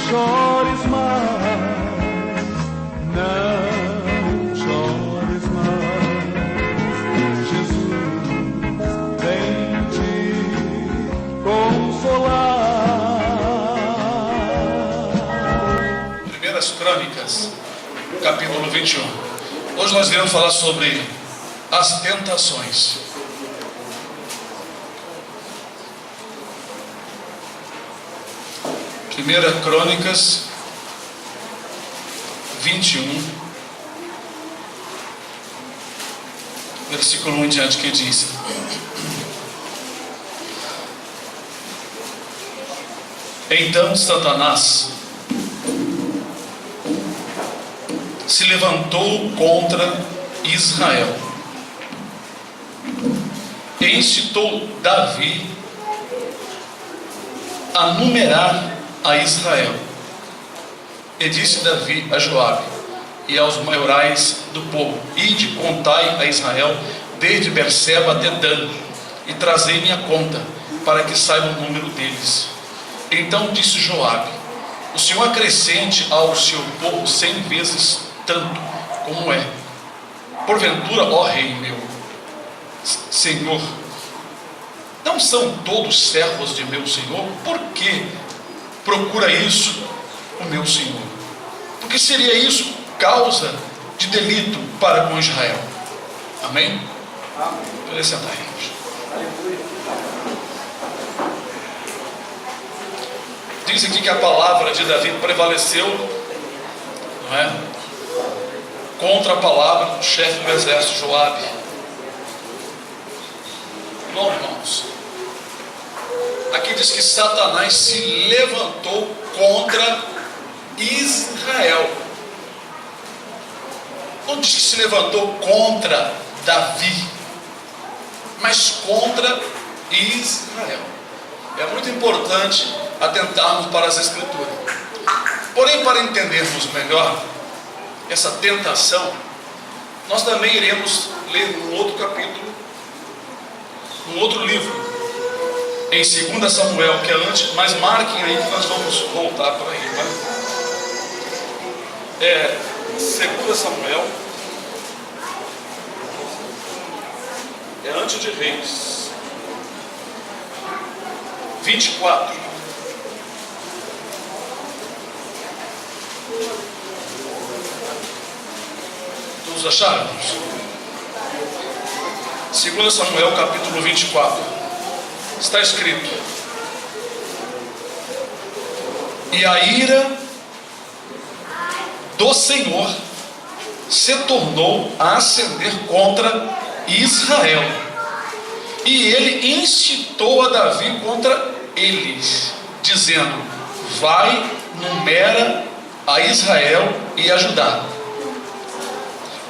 chores mais, não chores mais. Jesus vem te consolar. Primeiras Crônicas, capítulo 21. Hoje nós iremos falar sobre as tentações. Primeira Crônicas 21, versículo 1 em diante, que diz: Então Satanás se levantou contra Israel e incitou Davi a numerar a Israel. E disse Davi a Joabe e aos maiorais do povo: Ide, contai a Israel desde Berseba até Dan, e trazei-me a conta, para que saiba o número deles. Então disse Joabe: O Senhor acrescente ao seu povo 100 vezes tanto como é. Porventura, ó rei meu Senhor, não são todos servos de meu Senhor? Por que procura isso o meu Senhor? Porque seria isso causa de delito para com Israel. Amém? Pode sentar, irmãos. Diz aqui que a palavra de Davi prevaleceu, não é? Contra a palavra do chefe do exército, Joabe. Bom, irmãos, aqui diz que Satanás se levantou contra Israel. Não diz que se levantou contra Davi, mas contra Israel. É muito importante atentarmos para as Escrituras. Porém, para entendermos melhor essa tentação, nós também iremos ler um outro capítulo, um outro livro, em 2 Samuel, que é antes, mas marquem aí que nós vamos voltar para aí, tá? 2 Samuel, é antes de Reis, 24. Todos acharam? 2 Samuel, capítulo 24. Está escrito: E a ira do Senhor se tornou a acender contra Israel, e ele incitou a Davi contra eles, dizendo: Vai, numera a Israel e a Judá.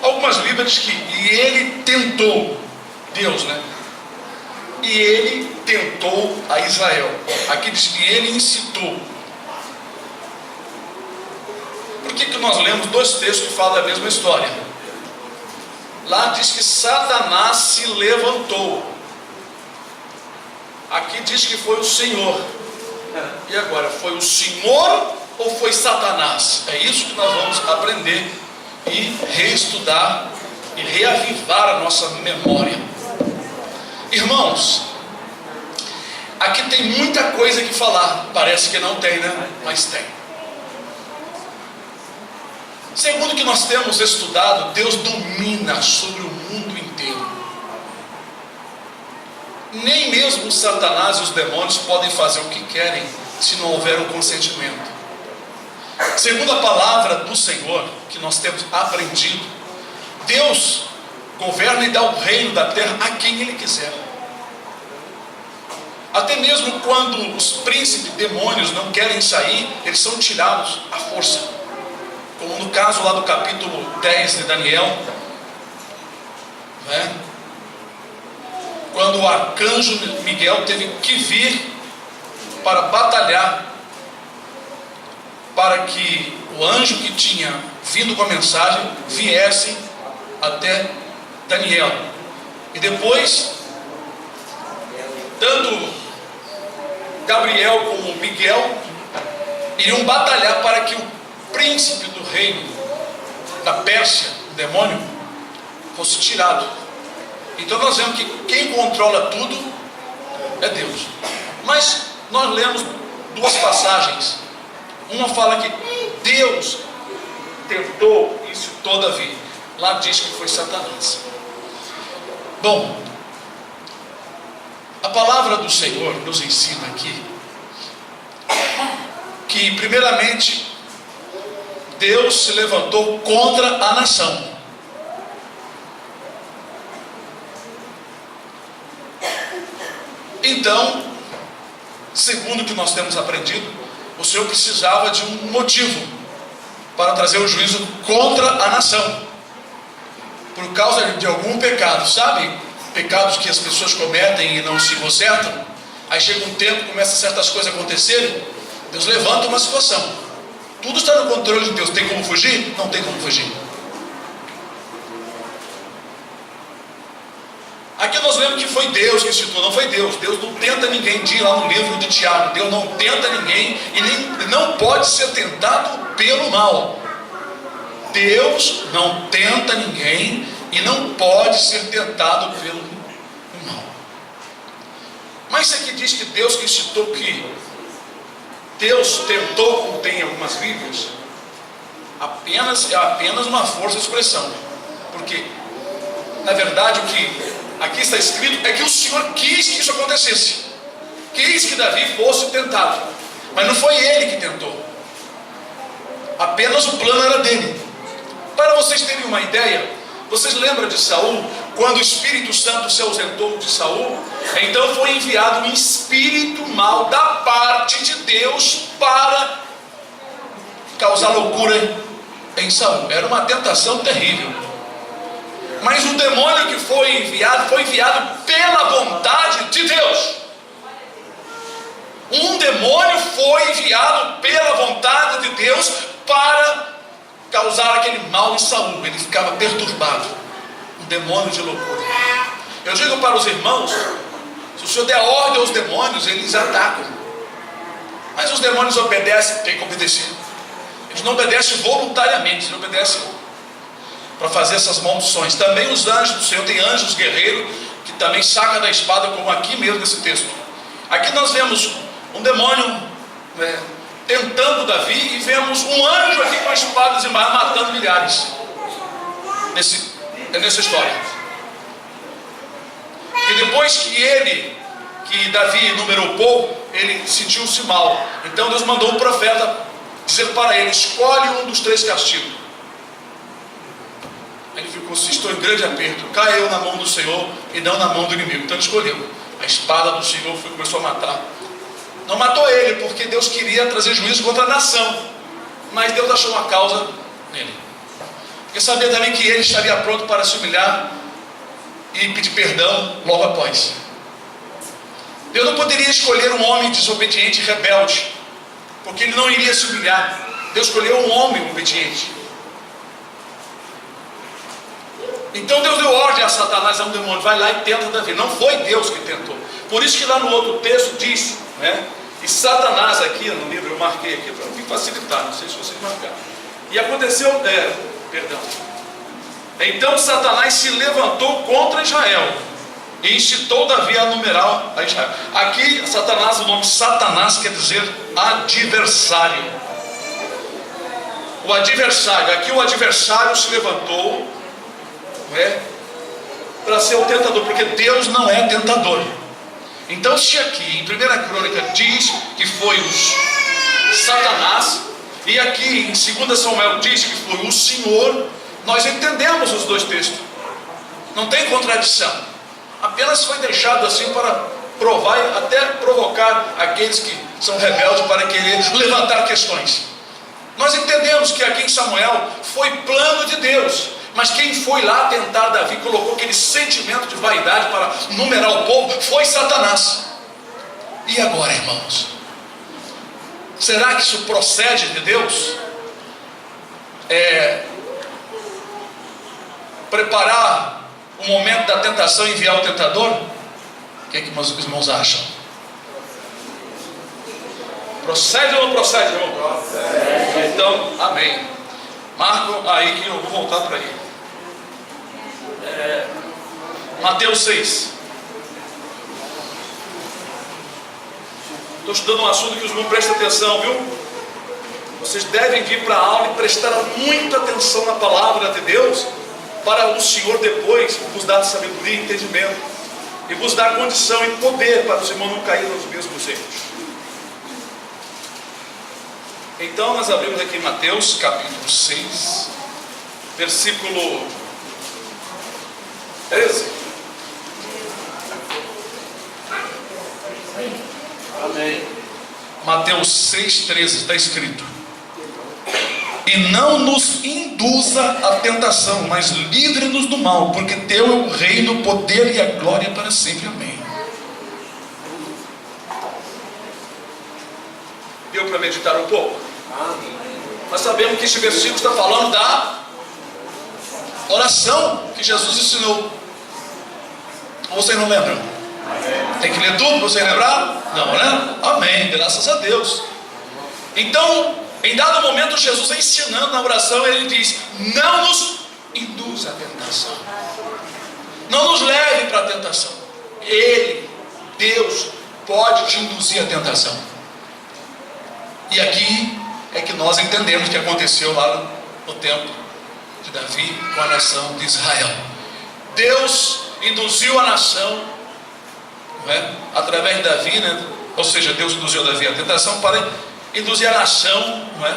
Algumas Bíblias dizem que e ele tentou, Deus, né? E ele tentou a Israel. Aqui diz que ele incitou. Por que nós lemos dois textos que falam da mesma história? Lá diz que Satanás se levantou. Aqui diz que foi o Senhor. E agora, foi o Senhor ou foi Satanás? É isso que nós vamos aprender e reestudar e reavivar a nossa memória. Irmãos, aqui tem muita coisa que falar. Parece que não tem, né? Mas tem. Segundo o que nós temos estudado, Deus domina sobre o mundo inteiro. Nem mesmo Satanás e os demônios podem fazer o que querem se não houver um consentimento. Segundo a palavra do Senhor, que nós temos aprendido, Deus governa e dá o reino da terra a quem Ele quiser. Até mesmo quando os príncipes demônios não querem sair, eles são tirados à força. Como no caso lá do capítulo 10 de Daniel, né? Quando o arcanjo Miguel teve que vir para batalhar, para que o anjo que tinha vindo com a mensagem viesse até Daniel. E depois, tanto Gabriel como Miguel iriam batalhar para que o príncipe do reino da Pérsia, o demônio, fosse tirado. Então nós vemos que quem controla tudo é Deus. Mas nós lemos duas passagens. Uma fala que Deus tentou e incitou Davi. Lá diz que foi Satanás. Bom, a palavra do Senhor nos ensina aqui que primeiramente Deus se levantou contra a nação. Então, segundo o que nós temos aprendido, o Senhor precisava de um motivo para trazer o juízo contra a nação, por causa de algum pecado, sabe? Pecados que as pessoas cometem e não se consertam. Aí chega um tempo, começam certas coisas a acontecerem, Deus levanta uma situação. Tudo está no controle de Deus. Tem como fugir? Não tem como fugir. Aqui nós vemos que foi Deus que incitou, não foi Deus. Deus não tenta ninguém, diz lá no livro de Tiago. Deus não tenta ninguém e nem não pode ser tentado pelo mal. Deus não tenta ninguém e não pode ser tentado pelo mal. Mas isso aqui diz que Deus que incitou, que Deus tentou, como tem em algumas Bíblias, é apenas uma força de expressão. Porque, na verdade, o que aqui está escrito é que o Senhor quis que isso acontecesse. Quis que Davi fosse tentado. Mas não foi ele que tentou. Apenas o plano era dele. Para vocês terem uma ideia, vocês lembram de Saul? Quando o Espírito Santo se ausentou de Saul, então foi enviado um espírito mau da parte de Deus para causar loucura em Saul. Era uma tentação terrível. Mas o demônio que foi enviado pela vontade de Deus. Um demônio foi enviado pela vontade de Deus para causar aquele mal em Saul. Ele ficava perturbado. Um demônio de loucura. Eu digo para os irmãos, se o Senhor der ordem aos demônios, eles atacam. Mas os demônios obedecem, tem que obedecer. Eles não obedecem voluntariamente, eles obedecem para fazer essas maldições. Também os anjos do Senhor, tem anjos guerreiros que também sacam da espada, como aqui mesmo nesse texto. Aqui nós vemos um demônio tentando Davi, e vemos um anjo aqui com espadas e matando milhares nessa história. E depois que Davi numerou o povo, ele sentiu-se mal. Então Deus mandou um profeta dizer para ele: escolhe um dos 3 castigos. Ele ficou assim: estou em grande aperto, caiu na mão do Senhor e não na mão do inimigo. Então ele escolheu a espada do Senhor, começou a matar. Não matou ele, porque Deus queria trazer juízo contra a nação, mas Deus achou uma causa nele, porque sabia também que ele estaria pronto para se humilhar e pedir perdão logo após. Deus não poderia escolher um homem desobediente e rebelde, porque ele não iria se humilhar. Deus escolheu um homem obediente. Então Deus deu ordem a Satanás, a um demônio: vai lá e tenta Davi. Não foi Deus que tentou. Por isso que lá no outro texto diz, e Satanás, aqui no livro eu marquei aqui para me facilitar, não sei se vocês marcaram. E aconteceu, então Satanás se levantou contra Israel e incitou Davi a numerar a Israel. Aqui Satanás, o nome Satanás quer dizer adversário. O adversário, aqui o adversário se levantou para ser o tentador, porque Deus não é tentador. Então, se aqui em 1 Crônica diz que foi o Satanás, e aqui em 2 Samuel diz que foi o Senhor, nós entendemos os dois textos. Não tem contradição. Apenas foi deixado assim para provar e até provocar aqueles que são rebeldes para querer levantar questões. Nós entendemos que aqui em Samuel foi plano de Deus. Mas quem foi lá tentar Davi, colocou aquele sentimento de vaidade para numerar o povo, foi Satanás. E agora, irmãos? Será que isso procede de Deus? Preparar o momento da tentação e enviar o tentador? O que é que meus irmãos acham? Procede ou não procede, irmão? Procede. Então, amém. Marco aí que eu vou voltar para aí. Mateus 6. Estou estudando um assunto que os irmãos prestem atenção, viu? Vocês devem vir para a aula e prestar muita atenção na palavra de Deus, para o Senhor depois vos dar sabedoria e entendimento, e vos dar condição e poder para os irmãos não caírem nos mesmos erros. Então nós abrimos aqui Mateus capítulo 6, versículo 13. Amém. Mateus 6,13 está escrito: e não nos induza à tentação, mas livre-nos do mal, porque teu é o reino, o poder e a glória para sempre. Amém. Deu para meditar um pouco? Nós sabemos que este versículo está falando da oração que Jesus ensinou. Ou vocês não lembram? Tem que ler tudo para vocês lembrar? Não, né? Amém, graças a Deus. Então, em dado momento, Jesus ensinando na oração, ele diz: não nos induza à tentação, não nos leve para a tentação. Ele, Deus, pode te induzir à tentação. E aqui é que nós entendemos o que aconteceu lá no tempo de Davi com a nação de Israel. Deus induziu a nação, não é? Através de Davi, né? Ou seja, Deus induziu a Davi à tentação para induzir a nação, não é?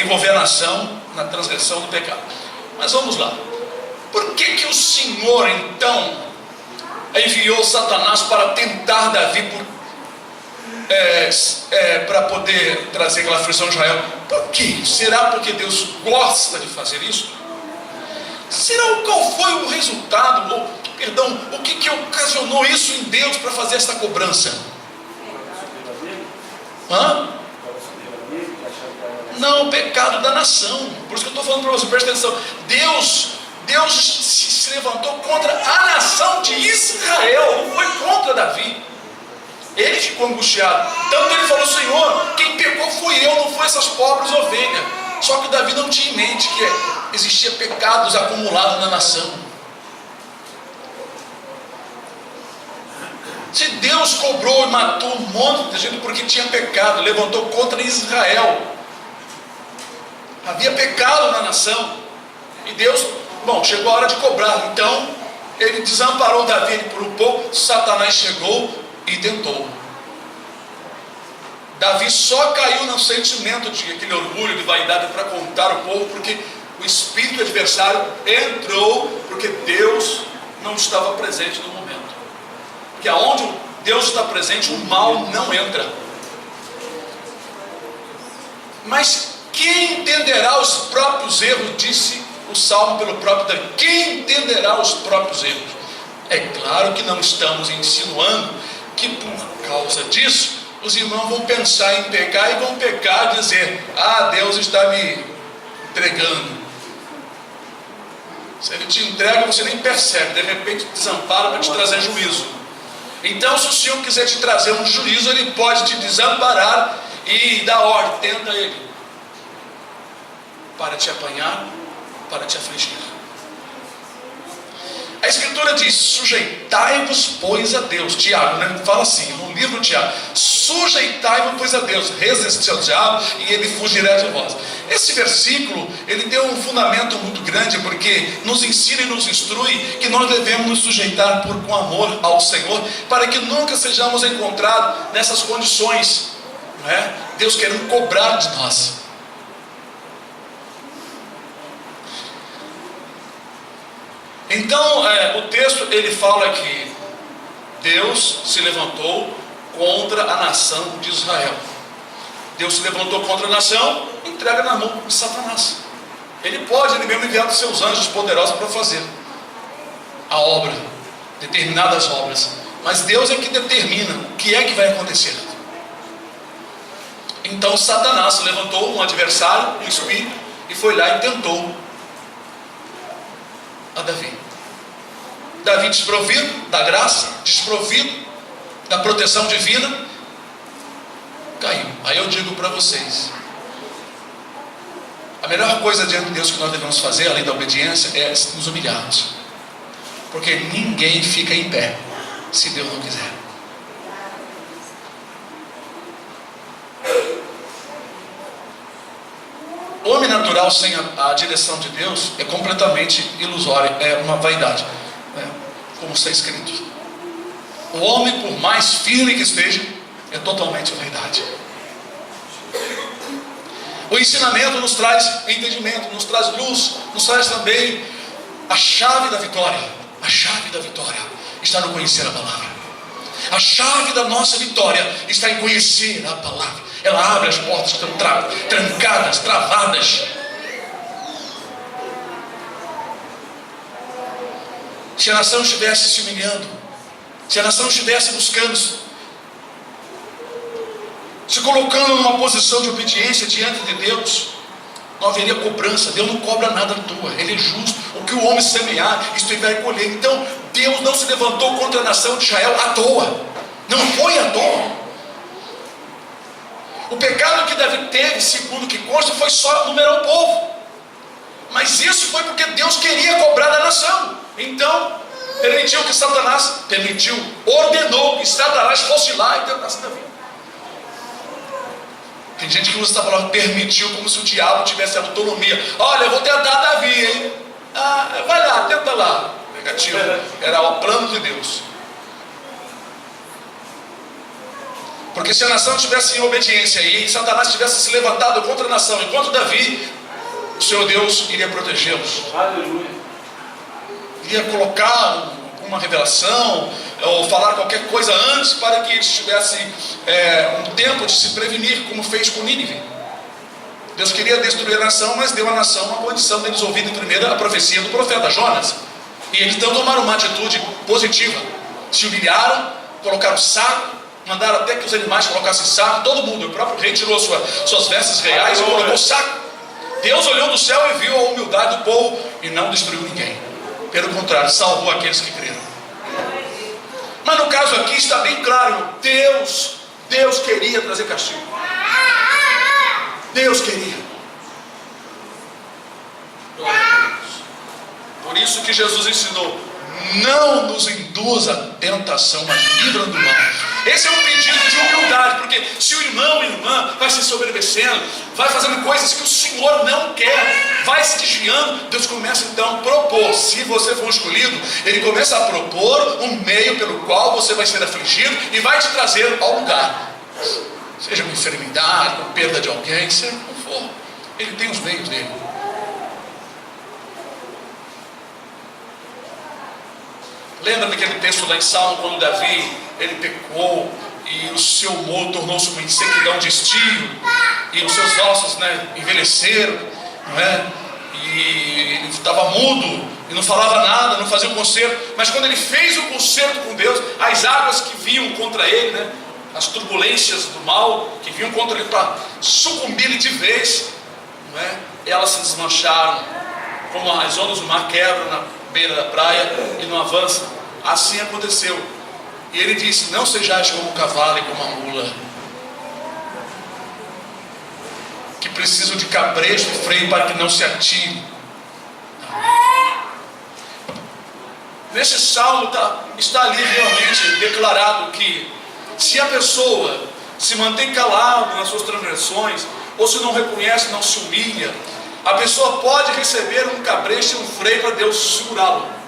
Envolver a nação na transgressão do pecado. Mas vamos lá. Por que o Senhor então enviou Satanás para tentar Davi para poder trazer aquela aflição de Israel? Por quê? Será porque Deus gosta de fazer isso? Será qual foi o resultado, o que ocasionou isso em Deus para fazer esta cobrança? Não, o pecado da nação. Por isso que eu estou falando para você, presta atenção. Deus se levantou contra a nação de Israel, não foi contra Davi. Ele ficou angustiado. Tanto ele falou: Senhor, quem pecou fui eu, não foi essas pobres ovelhas. Só que Davi não tinha em mente que existia pecados acumulados na nação. Se Deus cobrou e matou um monte de gente porque tinha pecado, levantou contra Israel, havia pecado na nação, e Deus, chegou a hora de cobrar. Então ele desamparou Davi por um pouco. Satanás chegou e tentou. Davi só caiu no sentimento de aquele orgulho, de vaidade, para contar o povo, porque o espírito adversário entrou, porque Deus não estava presente no momento. Porque aonde Deus está presente, o mal não entra. Mas quem entenderá os próprios erros, disse o Salmo pelo próprio Davi. Quem entenderá os próprios erros? É claro que não estamos insinuando que por causa disso os irmãos vão pensar em pecar e vão pecar, dizer: Deus está me entregando. Se Ele te entrega, você nem percebe, de repente desampara para te trazer juízo. Então, se o Senhor quiser te trazer um juízo, Ele pode te desamparar e dar ordem, tenta Ele, para te apanhar, para te afligir. A Escritura diz: sujeitai-vos, pois, a Deus. Tiago, né? Fala assim, no livro de Tiago: sujeitai-vos, pois, a Deus, resistir ao diabo e ele fugirá de vós. Esse versículo, ele tem um fundamento muito grande, porque nos ensina e nos instrui que nós devemos nos sujeitar com amor ao Senhor, para que nunca sejamos encontrados nessas condições, não é? Deus querendo cobrar de nós. Então, o texto, ele fala que Deus se levantou contra a nação de Israel. Deus se levantou contra a nação, entrega na mão de Satanás. Ele mesmo enviar os seus anjos poderosos para fazer a obra, determinadas obras. Mas Deus é que determina o que é que vai acontecer. Então Satanás se levantou, um adversário, um espírito, e foi lá e tentou a Davi. Davi desprovido da graça, desprovido da proteção divina, caiu. Aí eu digo para vocês, a melhor coisa diante de Deus que nós devemos fazer, além da obediência, é nos humilharmos, porque ninguém fica em pé se Deus não quiser. O homem natural sem a direção de Deus é completamente ilusório, é uma vaidade, como está escrito. O homem, por mais firme que esteja, é totalmente vaidade. O ensinamento nos traz entendimento, nos traz luz, nos traz também a chave da vitória. A chave da vitória está no conhecer a palavra. A chave da nossa vitória está em conhecer a palavra. Ela abre as portas que estão trancadas, travadas. Se a nação estivesse se humilhando, se a nação estivesse buscando, se colocando numa posição de obediência diante de Deus, não haveria cobrança. Deus não cobra nada à toa, Ele é justo. O que o homem semear, isto ele vai colher. Então Deus não se levantou contra a nação de Israel à toa, não foi à toa. O pecado que Davi teve, segundo o que consta, foi só numerar o povo, mas isso foi porque Deus queria cobrar da nação. Então ordenou que Satanás fosse lá e tentasse Davi. Tem gente que usa essa palavra permitiu como se o diabo tivesse autonomia. Olha, eu vou tentar Davi, hein? Vai lá, tenta lá. Negativo. Era o plano de Deus. Porque se a nação estivesse em obediência e Satanás tivesse se levantado contra a nação e contra Davi, o Senhor Deus iria protegê-los. Aleluia. Iria colocar uma revelação ou falar qualquer coisa antes para que eles tivessem um tempo de se prevenir, como fez com Nínive. Deus queria destruir a nação, mas deu à nação uma condição deles ouvirem primeiro a profecia do profeta Jonas. E eles então tomaram uma atitude positiva, se humilharam, colocaram saco, mandaram até que os animais colocassem saco, todo mundo. O próprio rei tirou suas vestes reais e colocou saco. Deus olhou do céu e viu a humildade do povo e não destruiu ninguém. Pelo contrário, salvou aqueles que creram. Mas no caso aqui está bem claro, Deus queria trazer castigo. Deus queria. Glória a Deus. Por isso que Jesus ensinou: não nos induza a tentação, mas livra do mal. Esse é um pedido de humildade, porque se o irmão ou irmã vai se soberbecendo, vai fazendo coisas que o Senhor não quer, vai se desviando, Deus começa então a propor. Se você for escolhido, Ele começa a propor um meio pelo qual você vai ser afligido e vai te trazer ao lugar, seja uma enfermidade, uma perda de alguém, seja como for, Ele tem os meios dele. Lembra daquele texto lá em Salmo, quando Davi, ele pecou e o seu humor tornou-se uma sequidão de estio e os seus ossos envelheceram, não é? E ele estava mudo e não falava nada, não fazia o conserto. Mas quando ele fez o conserto com Deus, as águas que vinham contra ele, as turbulências do mal que vinham contra ele para sucumbir de vez, não é? Elas se desmancharam, como as ondas do mar quebram na beira da praia e não avança. Assim aconteceu. E ele disse: não sejais como o cavalo e como a mula, que precisam de cabresto e freio para que não se atire. Nesse salmo está ali realmente declarado que se a pessoa se mantém calado nas suas transgressões, ou se não reconhece, não se humilha, a pessoa pode receber um cabresto e um freio para Deus segurá-lo.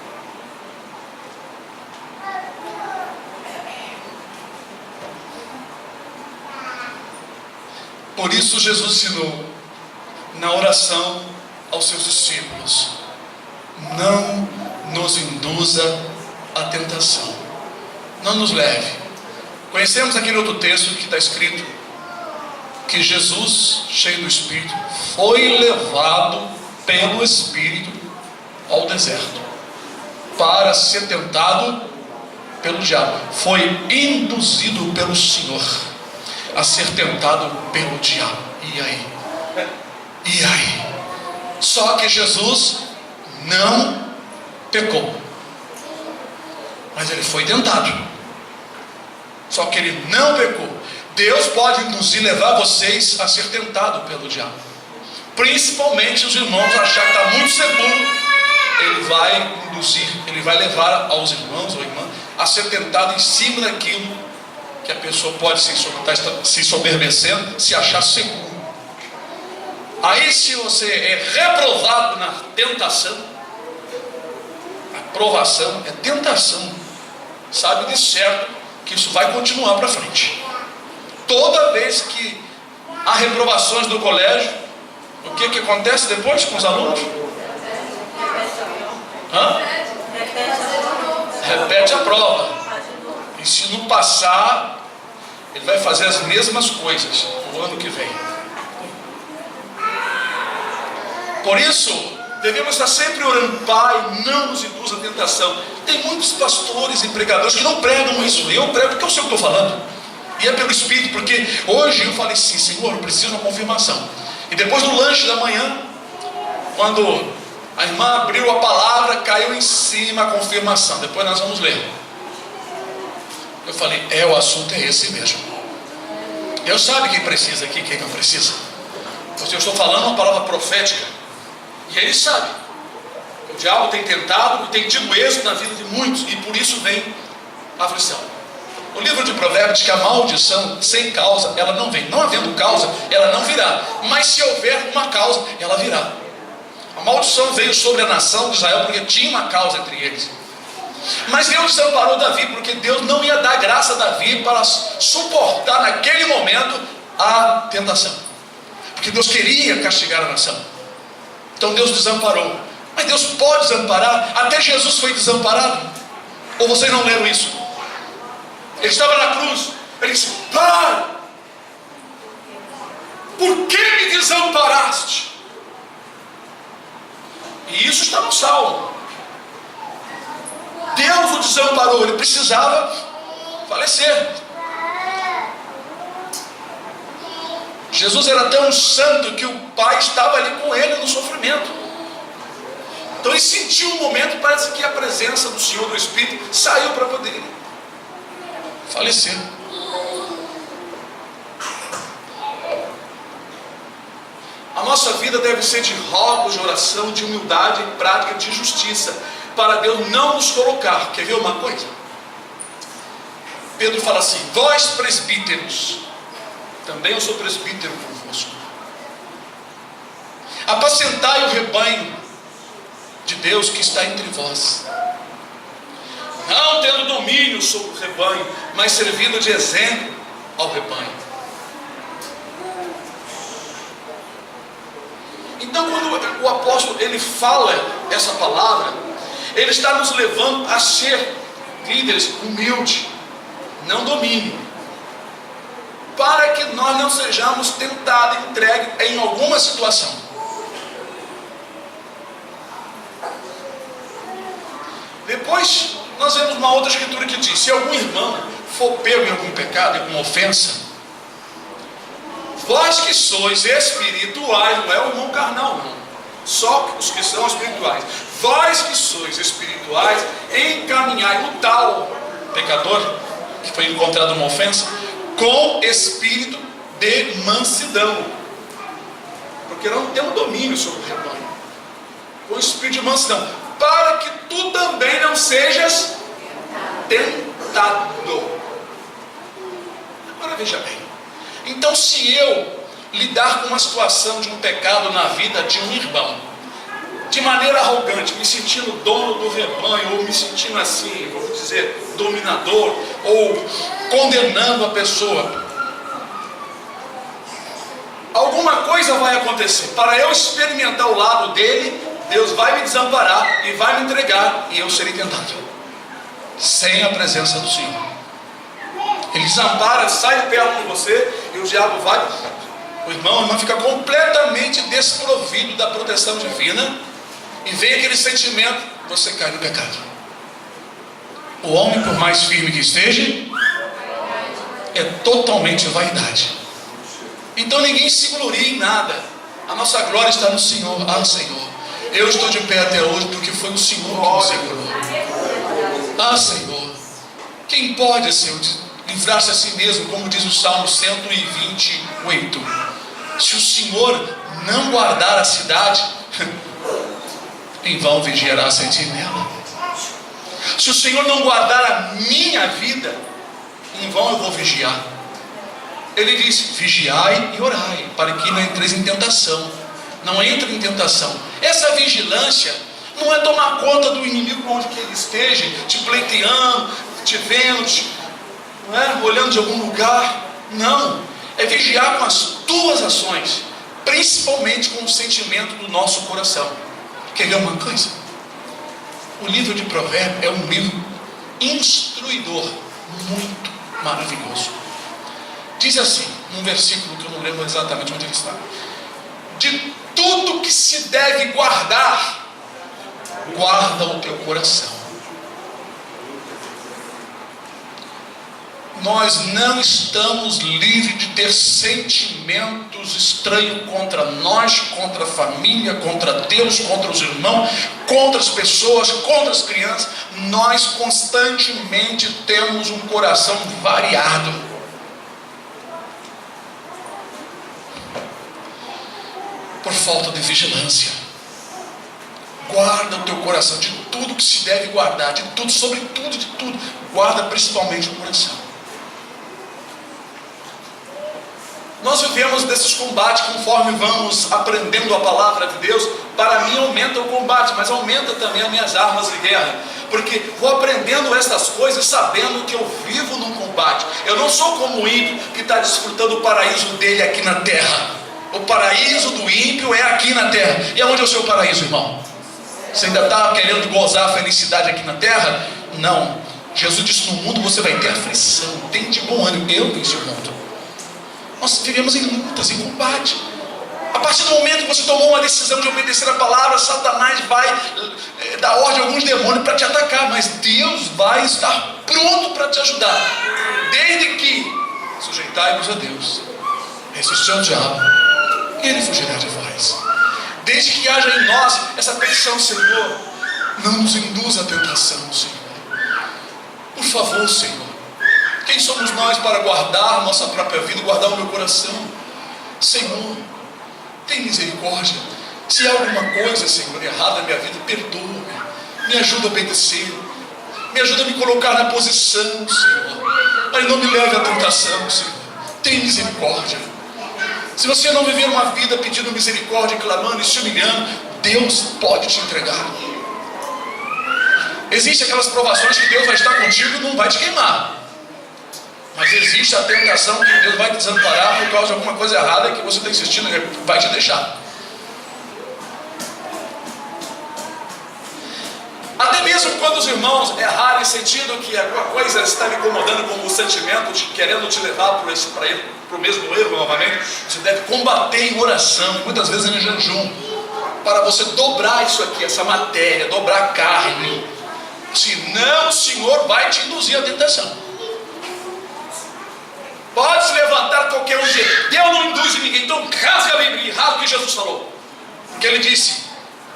Por isso Jesus ensinou na oração aos seus discípulos: não nos induza à tentação, não nos leve. Conhecemos aquele outro texto que está escrito que Jesus, cheio do Espírito, foi levado pelo Espírito ao deserto para ser tentado pelo diabo. Foi induzido pelo Senhor a ser tentado pelo diabo. E aí? E aí? Só que Jesus não pecou, mas ele foi tentado. Só que ele não pecou. Deus pode induzir, levar vocês a ser tentado pelo diabo. Principalmente os irmãos achar que está muito seguro, ele vai induzir, ele vai levar aos irmãos ou irmã a ser tentado em cima daquilo que a pessoa pode se soberbecendo, se achar seguro. Aí, se você é reprovado na tentação, a provação é tentação, sabe de certo que isso vai continuar para frente. Toda vez que há reprovações do colégio, o que acontece depois com os alunos? Repete a prova. E se não passar, ele vai fazer as mesmas coisas no ano que vem. Por isso, devemos estar sempre orando: Pai, não nos induz a tentação. Tem muitos pastores e pregadores que não pregam isso. Eu prego porque eu sei o que estou falando. E é pelo Espírito, porque hoje eu falei assim: Senhor, eu preciso de uma confirmação. E depois do lanche da manhã, quando a irmã abriu a palavra, caiu em cima a confirmação. Depois nós vamos ler. Eu falei: o assunto é esse mesmo. Deus sabe quem precisa aqui, quem não precisa. Porque eu estou falando uma palavra profética. E Ele sabe. O diabo tem tentado e tem tido êxito na vida de muitos. E por isso vem a aflição. O livro de Provérbios diz que a maldição sem causa, ela não vem. Não havendo causa, ela não virá. Mas se houver uma causa, ela virá. A maldição veio sobre a nação de Israel porque tinha uma causa entre eles. Mas Deus desamparou Davi porque Deus não ia dar graça a Davi para suportar naquele momento a tentação. Porque Deus queria castigar a nação. Então Deus desamparou. Mas Deus pode desamparar? Até Jesus foi desamparado. Ou vocês não leram isso? Ele estava na cruz. Ele disse: Pai, por que me desamparaste? E isso está no Salmo. Deus o desamparou. Ele precisava falecer. Jesus era tão santo que o Pai estava ali com ele no sofrimento. Então ele sentiu um momento, parece que a presença do Senhor, do Espírito, saiu para poder falecer. A nossa vida deve ser de rogos, de oração, de humildade e prática de justiça, para Deus não nos colocar. Quer ver uma coisa? Pedro fala assim: vós presbíteros, também eu sou presbítero convosco, apacentai o rebanho de Deus que está entre vós, não tendo domínio sobre o rebanho, mas servindo de exemplo ao rebanho. Então, quando o apóstolo ele fala essa palavra, ele está nos levando a ser líderes humildes, não domínio, para que nós não sejamos tentados, entregues em alguma situação. Depois nós vemos uma outra escritura que diz: se algum irmão for pego em algum pecado, em alguma ofensa, vós que sois espirituais, não é o irmão carnal não, só os que são espirituais, vós que sois espirituais, encaminhai o tal pecador que foi encontrado uma ofensa com espírito de mansidão, porque não temos domínio sobre o rebanho, com espírito de mansidão, para que tu também não sejas tentado. Agora veja bem, então se eu lidar com uma situação de um pecado na vida de um irmão, de maneira arrogante, me sentindo dono do rebanho, ou me sentindo assim, vamos dizer, dominador, ou condenando a pessoa, alguma coisa vai acontecer. Para eu experimentar o lado dele, Deus vai me desamparar e vai me entregar, e eu serei tentado, sem a presença do Senhor. Ele desampara, sai de perto de você, e o diabo vai, o irmão, a irmã fica completamente desprovido da proteção divina, e vem aquele sentimento, você cai no pecado. O homem, por mais firme que esteja, é totalmente vaidade. Então ninguém se gloria em nada. A nossa glória está no Senhor. Ah, Senhor, eu estou de pé até hoje porque foi o Senhor que me segurou. Ah, Senhor, quem pode, Senhor, livrar-se a si mesmo, como diz o Salmo 128. Se o Senhor não guardar a cidade, em vão vigiará a sentinela. Se o Senhor não guardar a minha vida, em vão eu vou vigiar. Ele disse: vigiai e orai, para que não entreis em tentação. Não entre em tentação. Essa vigilância não é tomar conta do inimigo onde que ele esteja, te pleiteando, te vendo, não é? Olhando de algum lugar. Não, é vigiar com as tuas ações, principalmente com o sentimento do nosso coração. Quer ver uma coisa? O livro de Provérbios é um livro instruidor, muito maravilhoso. Diz assim, num versículo que eu não lembro exatamente onde ele está: de tudo que se deve guardar, guarda o teu coração. Nós não estamos livres de ter sentimentos estranhos contra nós, contra a família, contra Deus, contra os irmãos, contra as pessoas, contra as crianças. Nós constantemente temos um coração variado. Por falta de vigilância. Guarda o teu coração de tudo que se deve guardar, de tudo, sobre tudo, de tudo. Guarda principalmente o coração. Nós vivemos desses combates conforme vamos aprendendo a palavra de Deus. Para mim aumenta o combate, mas aumenta também as minhas armas de guerra, porque vou aprendendo essas coisas sabendo que eu vivo num combate. Eu não sou como o ímpio que está desfrutando o paraíso dele aqui na terra. O paraíso do ímpio é aqui na terra. E aonde é o seu paraíso, irmão? Você ainda está querendo gozar a felicidade aqui na terra? Não. Jesus disse: no mundo você vai ter aflição. Tem de bom ânimo. Eu venci o mundo. Nós vivemos em lutas, em combate. A partir do momento que você tomou uma decisão de obedecer a palavra, Satanás vai dar ordem a alguns demônios para te atacar, mas Deus vai estar pronto para te ajudar, desde que sujeitai-vos a Deus, resistir ao diabo, e ele fugirá de vós. Desde que haja em nós essa petição: Senhor, não nos induz à tentação, Senhor. Por favor, Senhor. Quem somos nós para guardar nossa própria vida, guardar o meu coração? Senhor, tem misericórdia. Se há alguma coisa, Senhor, errada na minha vida, perdoa-me. Me ajuda a obedecer. Me ajuda a me colocar na posição, Senhor. Mas não me leve à tentação, Senhor. Tem misericórdia. Se você não viver uma vida pedindo misericórdia, clamando e se humilhando, Deus pode te entregar. Existem aquelas provações que Deus vai estar contigo e não vai te queimar. Mas existe a tentação que Deus vai te desamparar por causa de alguma coisa errada que você está insistindo e vai te deixar. Até mesmo quando os irmãos errarem sentindo que alguma coisa está me incomodando, como o sentimento de querendo te levar para o mesmo erro novamente, você deve combater em oração, muitas vezes em jejum, para você dobrar isso aqui, essa matéria, dobrar a carne. Senão o Senhor vai te induzir à tentação. Pode se levantar qualquer um dia. Deus não induz ninguém. Então rasga a Bíblia e rasga o que Jesus falou. Porque ele disse,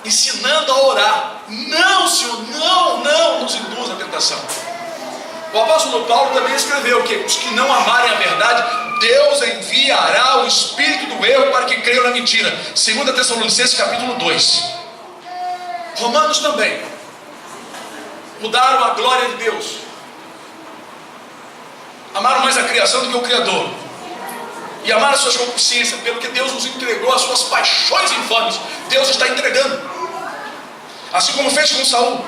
ensinando a orar: não, Senhor, não nos induz à tentação. O apóstolo Paulo também escreveu que os que não amarem a verdade, Deus enviará o espírito do erro para que creiam na mentira. 2 Tessalonicenses capítulo 2. Romanos também mudaram a glória de Deus. Amaram mais a criação do que o Criador. E amaram as suas concupiscências, pelo que Deus nos entregou as suas paixões infames. Deus está entregando. Assim como fez com Saul.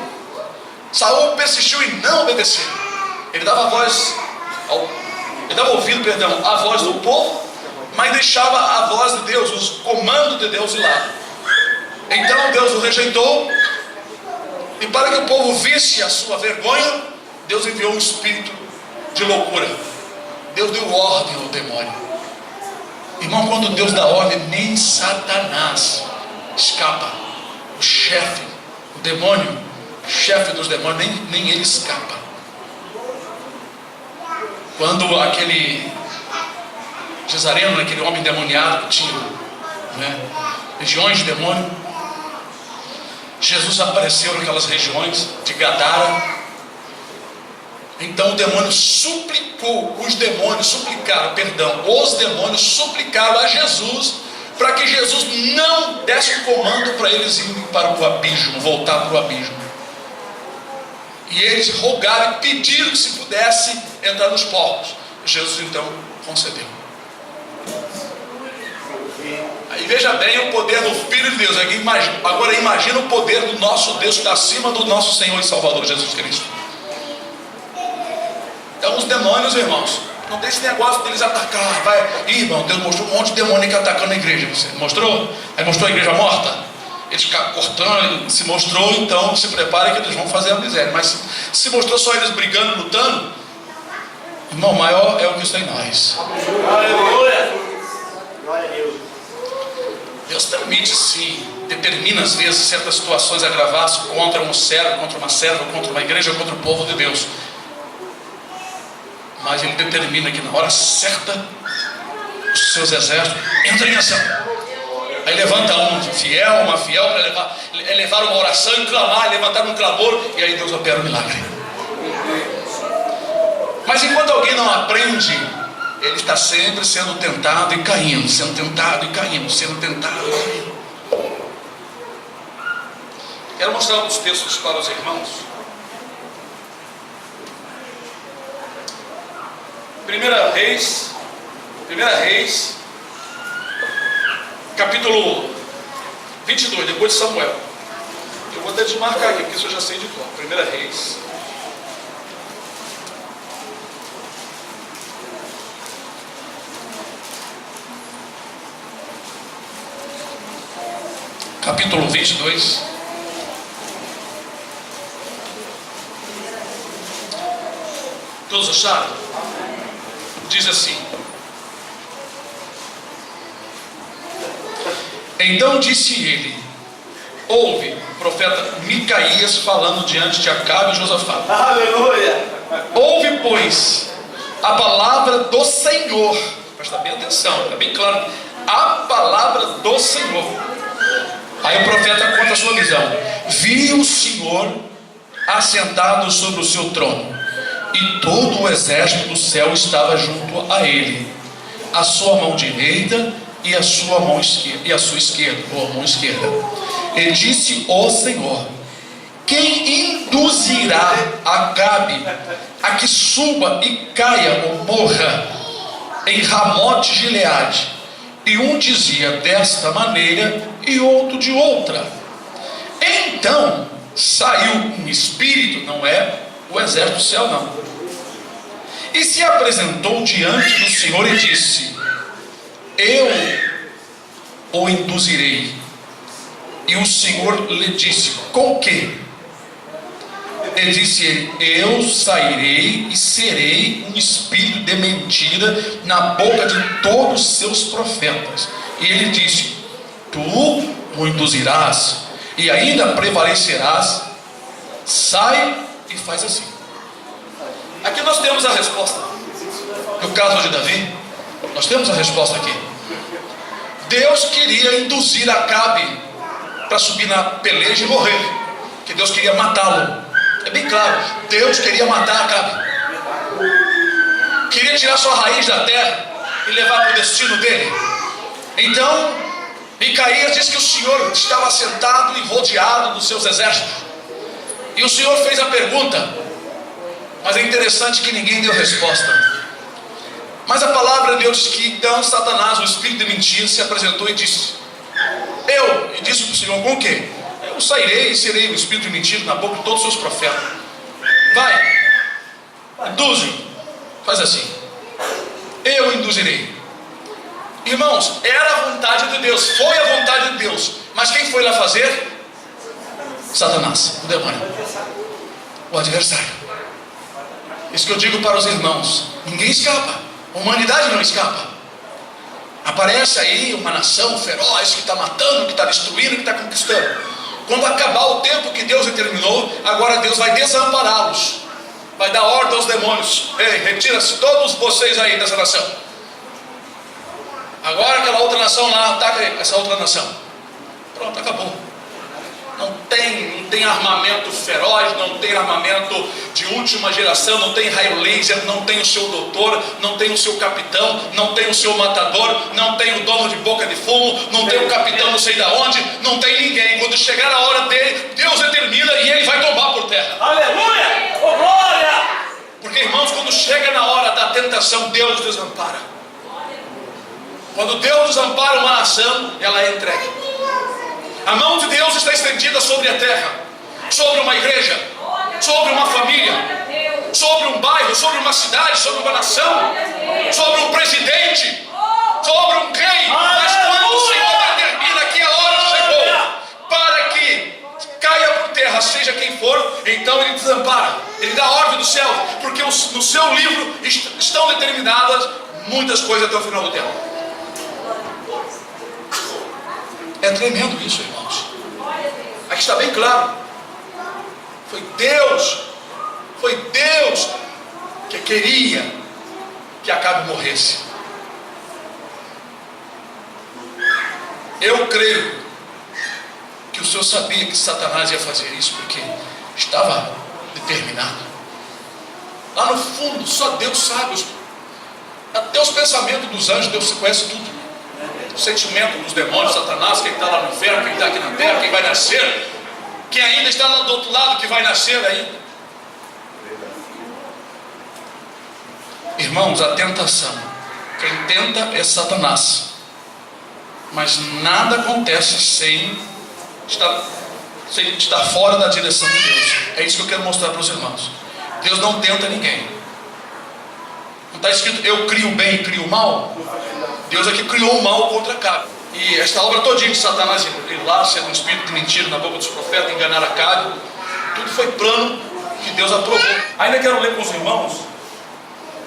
Saul persistiu em não obedecer. Ele dava ouvido à voz do povo, mas deixava a voz de Deus, os comandos de Deus de lado. Então Deus o rejeitou. E para que o povo visse a sua vergonha, Deus enviou um espírito de loucura. Deus deu ordem ao demônio. Irmão, quando Deus dá ordem, nem Satanás escapa. O chefe, o demônio, o chefe dos demônios, nem ele escapa. Quando aquele Cesareno, aquele homem demoniado que tinha legiões de demônio, Jesus apareceu naquelas regiões de Gadara. Então o demônio suplicou, os demônios suplicaram a Jesus, para que Jesus não desse o comando para eles irem para o abismo, voltar para o abismo. E eles rogaram e pediram que se pudesse entrar nos porcos. Jesus então concedeu. Aí veja bem o poder do Filho de Deus. Agora imagina o poder do nosso Deus que está acima do nosso Senhor e Salvador Jesus Cristo. Então os demônios, irmãos, não tem esse negócio deles atacar. Irmão, Deus mostrou um monte de demônio que atacando a igreja. Você mostrou? Aí mostrou a igreja morta. Eles ficaram cortando. Se mostrou, então se prepare que eles vão fazer a miséria. Mas se mostrou só eles brigando, lutando, irmão, maior é o que está em nós. Aleluia! Glória a Deus. Deus permite sim, determina às vezes certas situações agravadas contra um servo, contra uma serva, contra uma igreja, contra o povo de Deus. Mas Ele determina que na hora certa os seus exércitos entram em ação. Aí levanta um fiel, uma fiel para levar uma oração e clamar, levantar um clamor, e aí Deus opera um milagre. Mas enquanto alguém não aprende, ele está sempre sendo tentado e caindo, sendo tentado e caindo, sendo tentado e caindo. Quero mostrar alguns textos para os irmãos. 1 Reis, capítulo 22, depois de Samuel. Eu vou até desmarcar aqui, porque isso eu já sei de cor. 1 Reis. Capítulo 22. Todos acharam? Diz assim: então disse ele, ouve o profeta Micaías falando diante de Acabe e Josafá. Aleluia! Ouve, pois, a palavra do Senhor. Presta bem atenção, está bem claro. A palavra do Senhor. Aí o profeta conta a sua visão. Viu o Senhor assentado sobre o seu trono, e todo o exército do céu estava junto a ele, a sua mão direita e a sua mão esquerda, ou a mão esquerda. E disse o Senhor: quem induzirá Acabe a que suba e caia ou morra em Ramote Gileade? E um dizia desta maneira e outro de outra. Então saiu um espírito, não é o exército do céu não, e se apresentou diante do Senhor e disse: eu o induzirei. E o Senhor lhe disse: com que? E disse ele: eu sairei e serei um espírito de mentira na boca de todos os seus profetas. E ele disse: tu o induzirás e ainda prevalecerás. Sai e faz assim. Aqui nós temos a resposta. No caso de Davi, nós temos a resposta aqui. Deus queria induzir Acabe para subir na peleja e morrer, que Deus queria matá-lo. É bem claro, Deus queria matar Acabe, queria tirar sua raiz da terra e levar para o destino dele. Então Micaías diz que o Senhor estava sentado e rodeado dos seus exércitos, e o Senhor fez a pergunta, mas é interessante que ninguém deu resposta. Mas a palavra de Deus diz que então Satanás, o espírito de mentira, se apresentou e disse: e disse para o Senhor: com o quê? Eu sairei e serei o espírito de mentira na boca de todos os seus profetas. Vai, induze, faz assim. Eu induzirei. Irmãos, era a vontade de Deus, foi a vontade de Deus. Mas quem foi lá fazer? Satanás, o demônio, o adversário. Isso que eu digo para os irmãos: ninguém escapa, a humanidade não escapa. Aparece aí uma nação feroz que está matando, que está destruindo, que está conquistando. Quando acabar o tempo que Deus determinou, agora Deus vai desampará-los, vai dar ordem aos demônios: ei, retira-se todos vocês aí dessa nação. Agora aquela outra nação lá ataca essa outra nação. Pronto, acabou. Não tem armamento feroz, não tem armamento de última geração, não tem raio laser, não tem o seu doutor, não tem o seu capitão, não tem o seu matador, não tem o dono de boca de fumo, não tem o capitão não sei da onde, não tem ninguém. Quando chegar a hora dele, Deus determina e ele vai tombar por terra. Aleluia! Oh, glória! Porque, irmãos, quando chega na hora da tentação, Deus desampara. Quando Deus desampara uma nação, ela é entregue. A mão de Deus está estendida sobre a terra, sobre uma igreja, sobre uma família, sobre um bairro, sobre uma cidade, sobre uma nação, sobre um presidente, sobre um rei. Mas quando o Senhor determina que a hora chegou para que caia por terra, seja quem for, então ele desampara, ele dá ordem do céu, porque no seu livro estão determinadas muitas coisas até o final do tempo. É tremendo isso, irmãos. Aqui está bem claro. Foi Deus que queria que Acabe morresse. Eu creio que o Senhor sabia que Satanás ia fazer isso, porque estava determinado. Lá no fundo, só Deus sabe. Até os pensamentos dos anjos, Deus conhece tudo. O sentimento dos demônios, Satanás, quem está lá no inferno, quem está aqui na terra, quem vai nascer, quem ainda está lá do outro lado, que vai nascer ainda. Irmãos, a tentação, quem tenta é Satanás, mas nada acontece sem estar fora da direção de Deus. É isso que eu quero mostrar para os irmãos. Deus não tenta ninguém. Não está escrito eu crio o bem e crio o mal? Deus aqui criou o mal contra Acabe. E esta obra todinha de Satanás ir lá, sendo um espírito de mentira na boca dos profetas, enganar Acabe, tudo foi plano que Deus aprovou. Ainda quero ler com os irmãos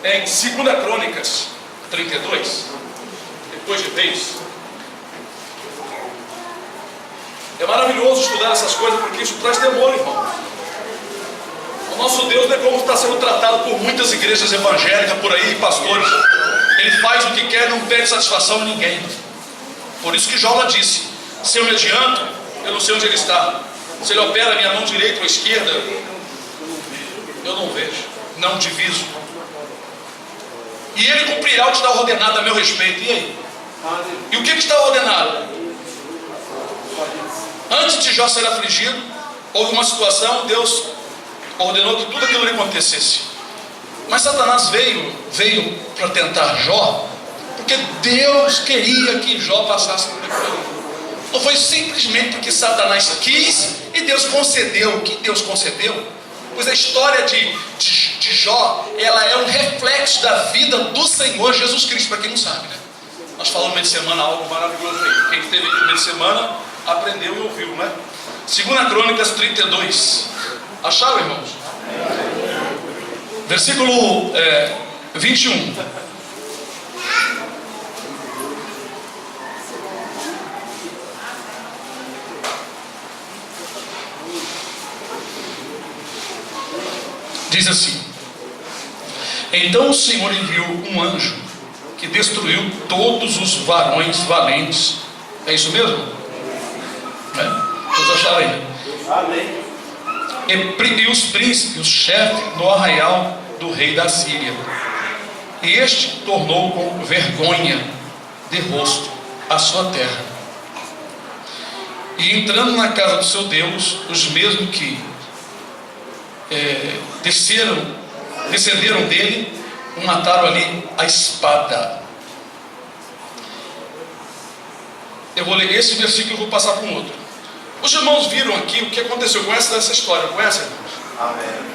em 2 Crônicas 32, depois de Reis. É maravilhoso estudar essas coisas, porque isso traz temor, irmão. O nosso Deus não é como está sendo tratado por muitas igrejas evangélicas por aí, pastores. Ele faz o que quer, não pede satisfação a ninguém. Por isso que Jó disse: se eu me adianto, eu não sei onde ele está. Se ele opera a minha mão direita ou esquerda, eu não vejo, não diviso. E ele cumprirá o que está ordenado a meu respeito. E aí? E o que está ordenado? Antes de Jó ser afligido, houve uma situação, Deus ordenou que tudo aquilo lhe acontecesse. Mas Satanás veio para tentar Jó, porque Deus queria que Jó passasse por aquilo. Não foi simplesmente porque Satanás quis e Deus concedeu. O que Deus concedeu? Pois a história de Jó, ela é um reflexo da vida do Senhor Jesus Cristo, para quem não sabe, né? Nós falamos no meio de semana algo maravilhoso aí. Quem esteve aqui no meio de semana aprendeu e ouviu, né? 2 Crônicas 32. Acharam, irmãos? Versículo 21. Diz assim: então o Senhor enviou um anjo que destruiu todos os varões valentes. É isso mesmo? Todos acharam aí? Amém. E os príncipes, os chefes no arraial do rei da Síria. E este tornou com vergonha de rosto a sua terra. E entrando na casa do seu Deus, os mesmos que descenderam dele, o mataram ali a espada. Eu vou ler esse versículo e vou passar para um outro. Os irmãos viram aqui o que aconteceu. Conhece essa história? Conhece, irmãos? Amém.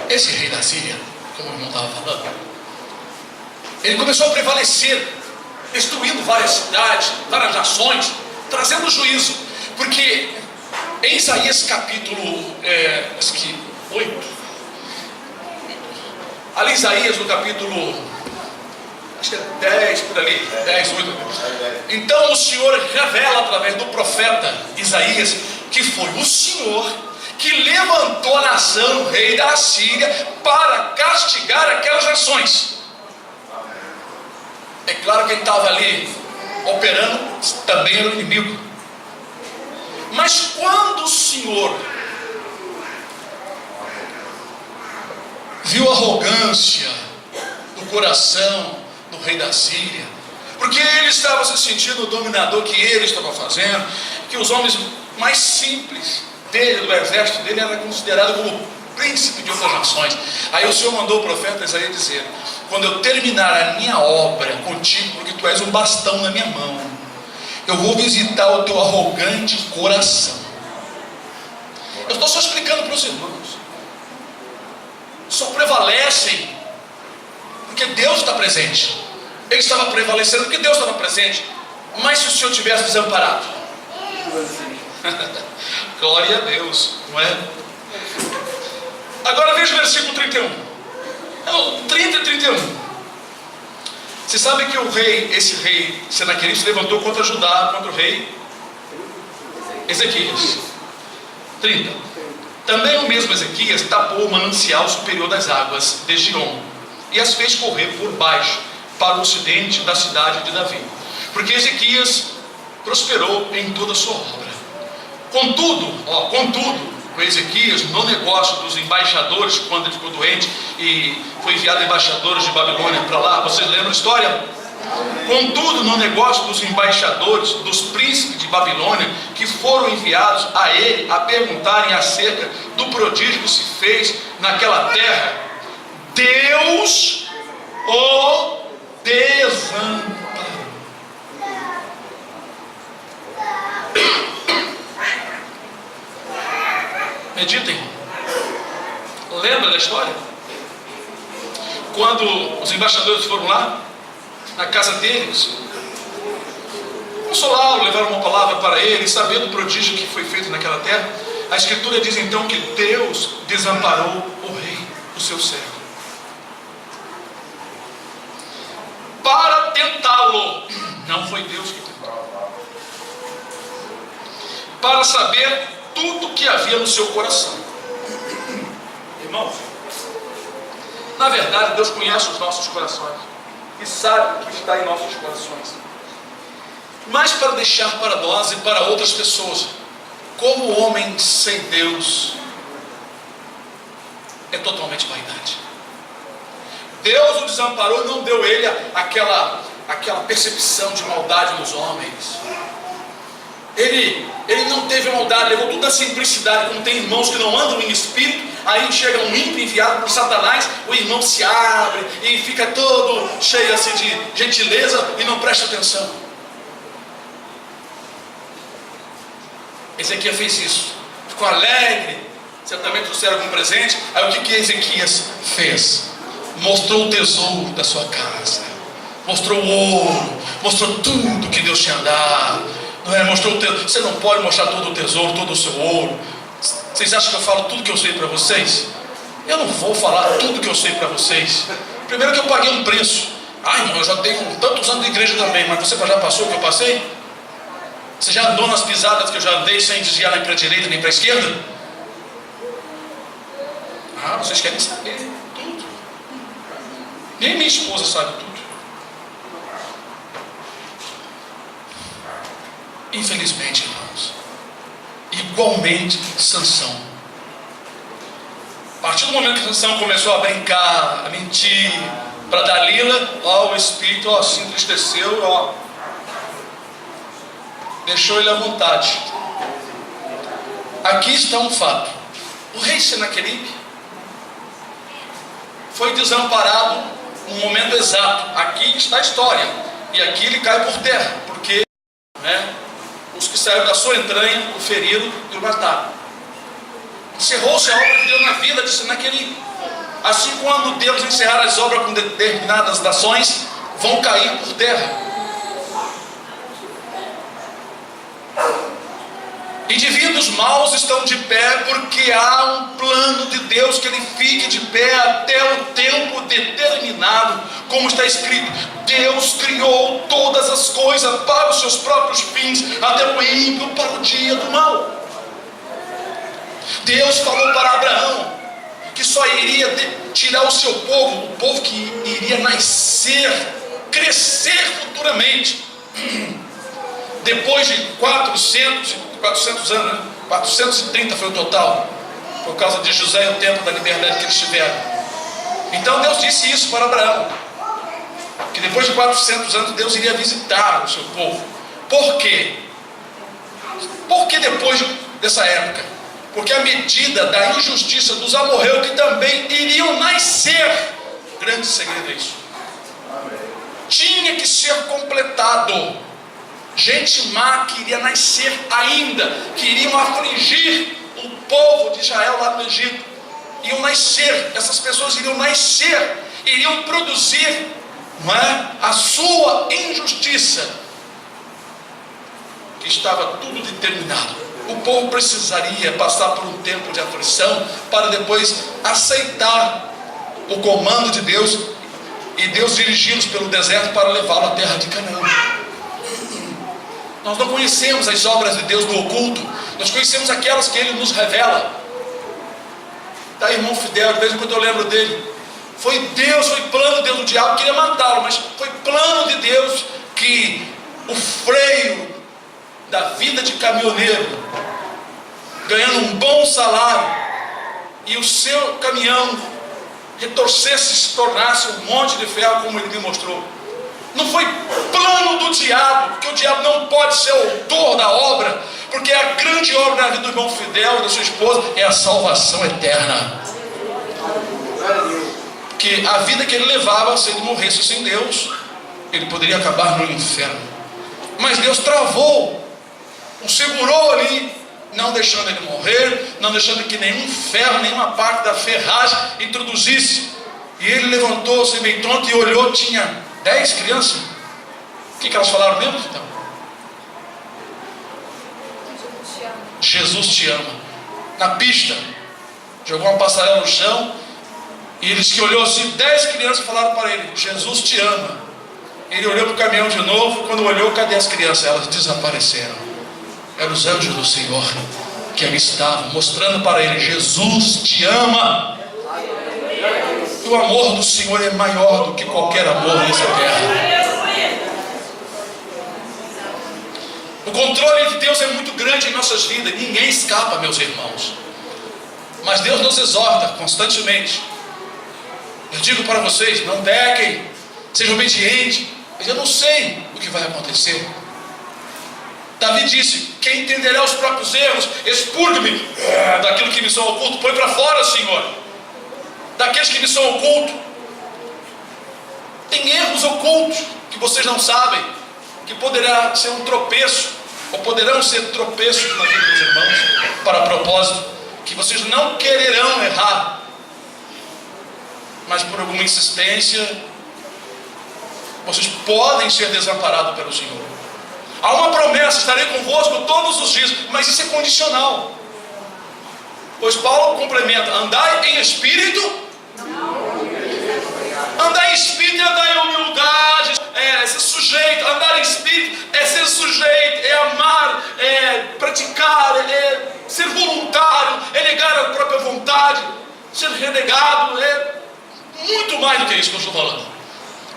Esse rei da Síria, como o irmão estava falando, ele começou a prevalecer, destruindo várias cidades, várias nações, trazendo juízo. Porque em Isaías capítulo 8, ali Isaías no capítulo, acho que é 10 por ali, 10, 8. Então o Senhor revela através do profeta Isaías que foi o Senhor que levantou a nação, o rei da Síria, para castigar aquelas nações. É claro que ele estava ali operando também era o inimigo. Mas quando o Senhor viu a arrogância do coração do rei da Síria, porque ele estava se sentindo o dominador que ele estava fazendo, que os homens mais simples dele, do exército dele, era considerado como príncipe de outras nações. Aí o Senhor mandou o profeta Isaías dizer: quando eu terminar a minha obra contigo, porque tu és um bastão na minha mão, eu vou visitar o teu arrogante coração. Eu estou só explicando para os irmãos. Só prevalecem porque Deus está presente. Ele estava prevalecendo porque Deus estava presente. Mas se o Senhor tivesse desamparado? Glória a Deus, não é? Agora veja o versículo 31. 30 e 31. Você sabe que esse rei Senaqueribe se levantou contra Judá, contra o rei Ezequias. 30. Também o mesmo Ezequias tapou o manancial superior das águas de Gion e as fez correr por baixo para o ocidente da cidade de Davi, porque Ezequias prosperou em toda a sua obra. Contudo, o Ezequias, no negócio dos embaixadores, quando ele ficou doente e foi enviado embaixadores de Babilônia para lá, vocês lembram a história? Contudo, no negócio dos embaixadores, dos príncipes de Babilônia, que foram enviados a ele a perguntarem acerca do prodígio que se fez naquela terra, Deus o desamparou. Meditem. Lembra da história? Quando os embaixadores foram lá na casa deles, consolaram, levaram uma palavra para ele, sabendo do prodígio que foi feito naquela terra, a Escritura diz então que Deus desamparou o rei, o seu servo, para tentá-lo. Não foi Deus que tentou, para saber tudo o que havia no seu coração. Irmãos, na verdade Deus conhece os nossos corações e sabe o que está em nossos corações, mas para deixar para nós e para outras pessoas, como o homem sem Deus é totalmente vaidade. Deus o desamparou e não deu ele aquela percepção de maldade nos homens. Ele não teve maldade, levou tudo na simplicidade. Como tem irmãos que não andam em espírito, aí chega um ímpio enviado por Satanás, o irmão se abre e fica todo cheio assim de gentileza e não presta atenção. Ezequias fez isso, ficou alegre, certamente trouxeram algum presente. Aí o que Ezequias fez? Mostrou o tesouro da sua casa, mostrou o ouro, mostrou tudo que Deus tinha dado. Não é? Mostrou o tesouro. Você não pode mostrar todo o tesouro, todo o seu ouro. Vocês acham que eu falo tudo que eu sei para vocês? Eu não vou falar tudo que eu sei para vocês. Primeiro que eu paguei um preço. Irmão, eu já tenho tantos anos de igreja também, mas você já passou o que eu passei? Você já andou nas pisadas que eu já andei sem desviar nem para a direita nem para a esquerda? Vocês querem saber tudo. Nem minha esposa sabe tudo. Infelizmente, irmãos, igualmente Sansão. A partir do momento que Sansão começou a brincar, a mentir para Dalila, o espírito se entristeceu, deixou ele à vontade. Aqui está um fato: o rei Senaqueribe foi desamparado no momento exato. Aqui está a história, e aqui ele cai por terra, porque os que saíram da sua entranha o feriram e o mataram. Encerrou-se a obra de Deus na vida de Senaqueribe. Assim, quando Deus encerrar as obras com determinadas nações, vão cair por terra. Indivíduos maus estão de pé porque há um plano de Deus que ele fique de pé até o tempo determinado, como está escrito: Deus criou todas as coisas para os seus próprios fins, até o ímpio para o dia do mal. Deus falou para Abraão que só iria tirar o seu povo, o povo que iria nascer, crescer futuramente, Depois de 400 anos, né? 430 foi o total, por causa de José e o tempo da liberdade que eles tiveram. Então Deus disse isso para Abraão, que depois de 400 anos Deus iria visitar o seu povo. Por quê? Por que depois dessa época? Porque à medida da injustiça dos amorreus, que também iriam nascer, grande segredo é isso, tinha que ser completado. Gente má que iria nascer ainda, que iriam afligir o povo de Israel lá no Egito. Iam nascer, essas pessoas iriam nascer, iriam produzir, não é, a sua injustiça, que estava tudo determinado. O povo precisaria passar por um tempo de aflição para depois aceitar o comando de Deus e Deus dirigi-los pelo deserto para levá-lo à terra de Canaã. Nós não conhecemos as obras de Deus no oculto, nós conhecemos aquelas que Ele nos revela. Tá, irmão Fidel, de vez em quando eu lembro dele. Foi Deus, foi plano de Deus. O diabo queria matá-lo, mas foi plano de Deus que o freio da vida de caminhoneiro, ganhando um bom salário, e o seu caminhão retorcesse e se tornasse um monte de ferro, como ele me mostrou. Não foi plano do diabo, porque o diabo não pode ser autor da obra, porque a grande obra na vida do irmão Fidel e da sua esposa é a salvação eterna. Que a vida que ele levava, se ele morresse sem Deus, ele poderia acabar no inferno. Mas Deus travou, o segurou ali, não deixando ele morrer, não deixando que nenhum ferro, nenhuma parte da ferragem introduzisse. E ele levantou-se bem tonto e olhou, tinha 10 crianças. O que elas falaram mesmo? Então, Jesus te ama. Na pista, jogou uma passarela no chão, e ele disse que olhou assim, 10 crianças falaram para ele: Jesus te ama. Ele olhou para o caminhão de novo. Quando olhou, cadê as crianças? Elas desapareceram. Eram os anjos do Senhor que ali estavam, mostrando para ele: Jesus te ama. E o amor do Senhor é maior do que qualquer amor nessa terra. O controle de Deus é muito grande em nossas vidas. Ninguém escapa, meus irmãos. Mas Deus nos exorta constantemente. Eu digo para vocês: não pequem, sejam obedientes. Mas eu não sei o que vai acontecer. Davi disse: quem entenderá os próprios erros, expurgue-me daquilo que me são oculto. Põe para fora, Senhor, daqueles que me são ocultos. Tem erros ocultos que vocês não sabem, que poderá ser um tropeço, ou poderão ser tropeços na vida dos irmãos, para propósito, que vocês não quererão errar, mas por alguma insistência vocês podem ser desamparados pelo Senhor. Há uma promessa: estarei convosco todos os dias, mas isso é condicional. Pois Paulo complementa: andai em espírito, andar em espírito é andar em humildade, é ser sujeito. Andar em espírito é ser sujeito, é amar, é praticar, é ser voluntário, é negar a própria vontade, ser renegado, é muito mais do que isso que eu estou falando.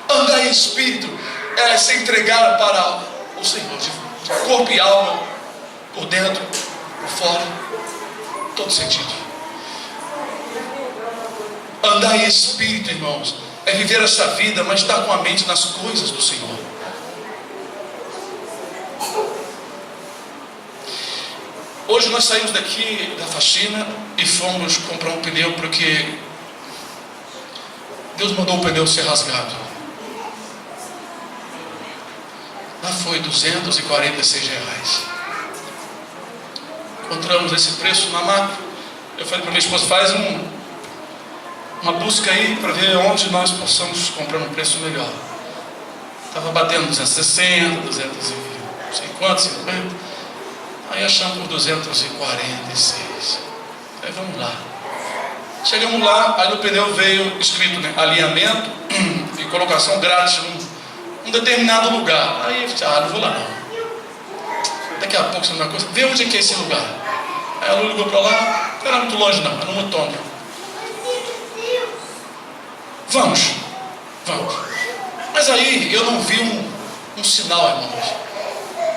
Andar em espírito é se entregar para o Senhor, de corpo e alma, por dentro, por fora, todo sentido. Andar em espírito, irmãos, é viver essa vida, mas estar com a mente nas coisas do Senhor. Hoje nós saímos daqui da faxina e fomos comprar um pneu, porque Deus mandou o pneu ser rasgado. Lá foi R$246. Encontramos esse preço na máquina. Eu falei para minha esposa: faz uma busca aí para ver onde nós possamos comprar um preço melhor. Estava batendo 260, 200 e não sei quanto, 50. Aí achamos por 246. Aí vamos lá. Chegamos lá, aí no pneu veio escrito, né, alinhamento e colocação grátis num determinado lugar. Aí eu disse: não vou lá não. Daqui a pouco você me dá uma coisa, vê onde é que é esse lugar. Aí ela ligou para lá, não era muito longe não, era no Mutombo. Vamos. Mas aí eu não vi um sinal, irmãos.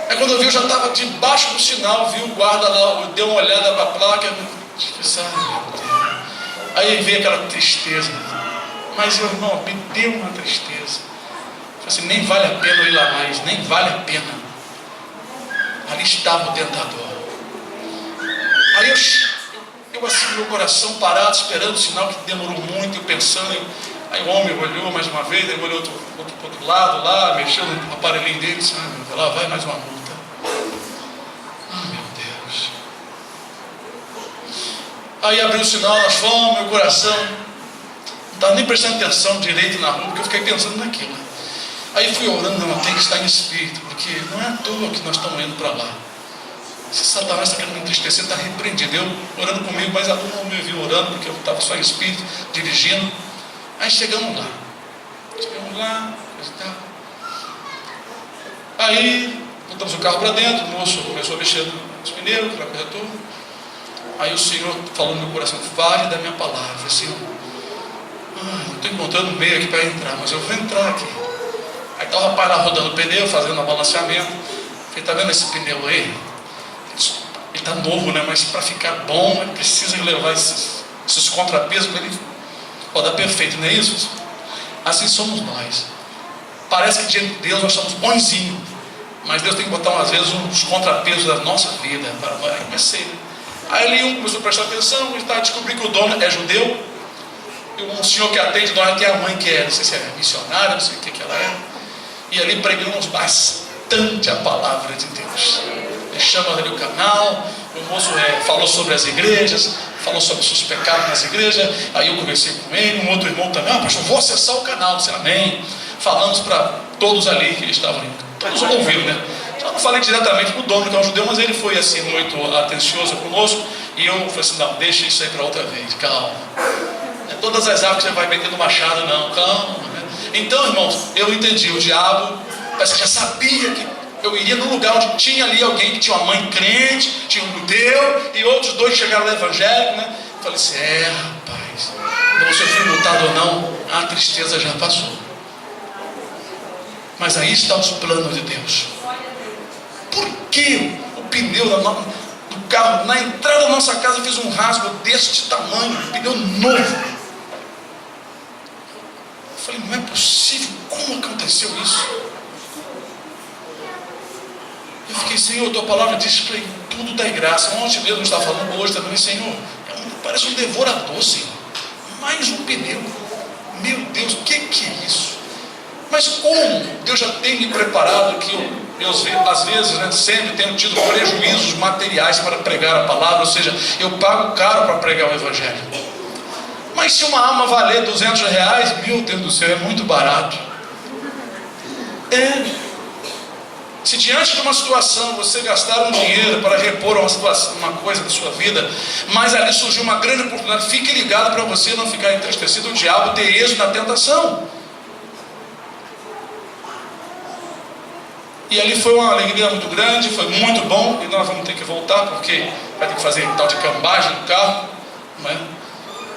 Aí quando eu vi, eu já estava debaixo do sinal, vi o guarda lá, deu uma olhada para a placa, disse, ai meu Deus. Aí veio aquela tristeza. Mas, irmão, me deu uma tristeza. Eu falei assim, nem vale a pena eu ir lá mais, nem vale a pena. Ali estava o tentador. Aí eu assim, meu coração parado, esperando o sinal, que demorou muito, eu pensando. Aí o homem olhou mais uma vez, aí olhou pro outro lado lá, mexeu no aparelhinho dele, disse, lá vai mais uma multa. Ah, meu Deus. Aí abriu o sinal, nós fomos, meu coração não estava nem prestando atenção direito na rua, porque eu fiquei pensando naquilo. Aí fui orando, não, tem que estar em espírito, porque não é à toa que nós estamos indo para lá. Se Satanás está querendo me entristecer, está repreendido. Eu orando comigo, mas a turma não me viu orando, porque eu estava só em espírito, dirigindo. Aí chegamos lá, coisa e tal. Aí botamos o carro para dentro, o moço começou a mexer nos pneus, aquela coisa toda. Aí o Senhor falou no meu coração, vale da minha palavra. Eu falei assim, não estou encontrando meio aqui para entrar, mas eu vou entrar aqui. Aí está o rapaz lá rodando o pneu, fazendo o balanceamento. Eu falei, está vendo esse pneu aí? Ele está novo, né? Mas para ficar bom, ele precisa levar esses contrapesos para ele rodar perfeito, não é isso? Assim somos nós. Parece que diante de Deus nós estamos bonzinhos, mas Deus tem que botar às vezes uns contrapesos da nossa vida. Aí comecei, né? Aí ali um começou a prestar atenção, e descobri que o dono é judeu, e um senhor que atende nós, que é a mãe que é, não sei se é missionária, não sei o que ela é, e ali pregamos bastante a palavra de Deus. Deixamos ali o canal, o moço falou sobre as igrejas, falou sobre os seus pecados nas igrejas. Aí eu conversei com ele, um outro irmão também, pastor, vou acessar o canal, disse amém. Falamos para todos ali que estavam ali, todos ouviram, né? Só não falei diretamente para o dono, que é um judeu, mas ele foi assim muito atencioso conosco, e eu falei assim, não, deixa isso aí para outra vez, calma. Não é todas as árvores que você vai meter no machado, não, calma, né? Então, irmãos, eu entendi, o diabo parece que já sabia que eu iria num lugar onde tinha ali alguém que tinha uma mãe crente, tinha um judeu, e outros dois chegaram no evangélico, né? Eu falei assim, rapaz, não sei se eu fui multado ou não, a tristeza já passou. Mas aí estão os planos de Deus. Por que o pneu do carro, na entrada da nossa casa, fez um rasgo deste tamanho, um pneu novo? Eu falei, não é possível, como aconteceu isso? Eu fiquei, Senhor, tua palavra diz que tudo dá graça. Ontem mesmo está falando, hoje também, Senhor, parece um devorador, Senhor. Mais um pneu. Meu Deus, o que é isso? Mas como Deus já tem me preparado, que eu às vezes, né, sempre tenho tido prejuízos materiais para pregar a palavra, ou seja, eu pago caro para pregar o evangelho. Mas se uma alma valer R$200, meu Deus do céu, é muito barato. Se diante de uma situação você gastar um dinheiro para repor uma coisa da sua vida, mas ali surgiu uma grande oportunidade, fique ligado para você não ficar entristecido, o diabo ter êxito na tentação. E ali foi uma alegria muito grande, foi muito bom, e nós vamos ter que voltar, porque vai ter que fazer tal de cambagem no carro, né?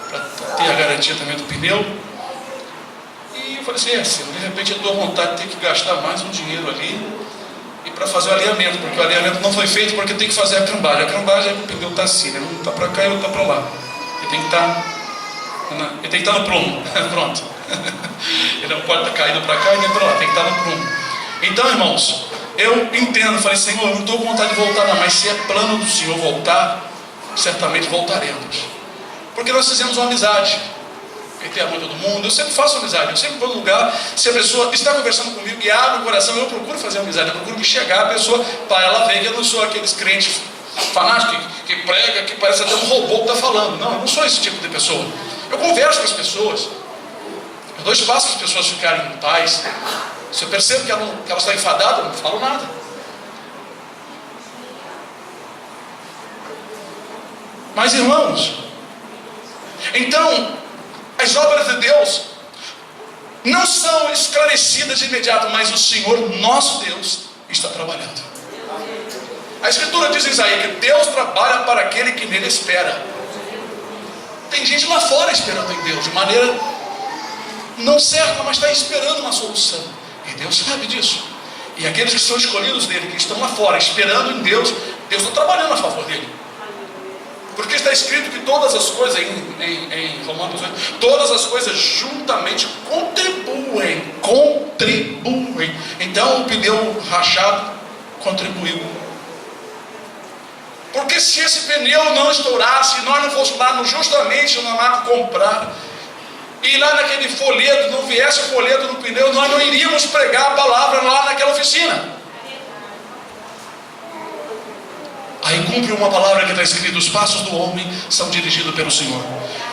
Para ter a garantia também do pneu. E eu falei assim, de repente eu dou vontade de ter que gastar mais um dinheiro ali, e para fazer o alinhamento, porque o alinhamento não foi feito porque tem que fazer a cambagem. A cambagem é que o pneu está assim, né? Um está para cá e outro está para lá. Ele tem que estar no prumo, pronto. Ele não pode estar caído para cá e nem para lá, tem que estar no prumo. Então, irmãos, eu entendo, falei, Senhor, eu não estou com vontade de voltar não, mas se é plano do Senhor voltar, certamente voltaremos. Porque nós fizemos uma amizade. Ele tem amor a todo mundo, eu sempre faço amizade, eu sempre vou no lugar, se a pessoa está conversando comigo e abre o coração, eu procuro fazer amizade, eu procuro me chegar a pessoa, para ela ver que eu não sou aqueles crentes fanáticos que prega, que parece até um robô que está falando. Não, eu não sou esse tipo de pessoa. Eu converso com as pessoas, eu dou espaço para as pessoas ficarem em paz. Se eu percebo que ela está enfadada, eu não falo nada. Mas, irmãos, então, as obras de Deus não são esclarecidas de imediato, mas o Senhor, nosso Deus, está trabalhando. A Escritura diz em Isaías que Deus trabalha para aquele que nele espera. Tem gente lá fora esperando em Deus, de maneira não certa, mas está esperando uma solução. E Deus sabe disso. E aqueles que são escolhidos dele, que estão lá fora, esperando em Deus, Deus está trabalhando a favor dele. Porque está escrito que todas as coisas, em Romanos 8, todas as coisas juntamente contribuem. Então o pneu rachado contribuiu. Porque se esse pneu não estourasse, nós não fôssemos lá justamente no mato comprar, e lá naquele folheto, não viesse o folheto no pneu, nós não iríamos pregar a palavra lá naquela oficina. Aí cumpre uma palavra que está escrita: os passos do homem são dirigidos pelo Senhor.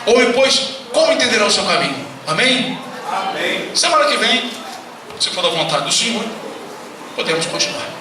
Ou pois, como entenderá o seu caminho? Amém? Amém. Semana que vem, se for da vontade do Senhor, podemos continuar.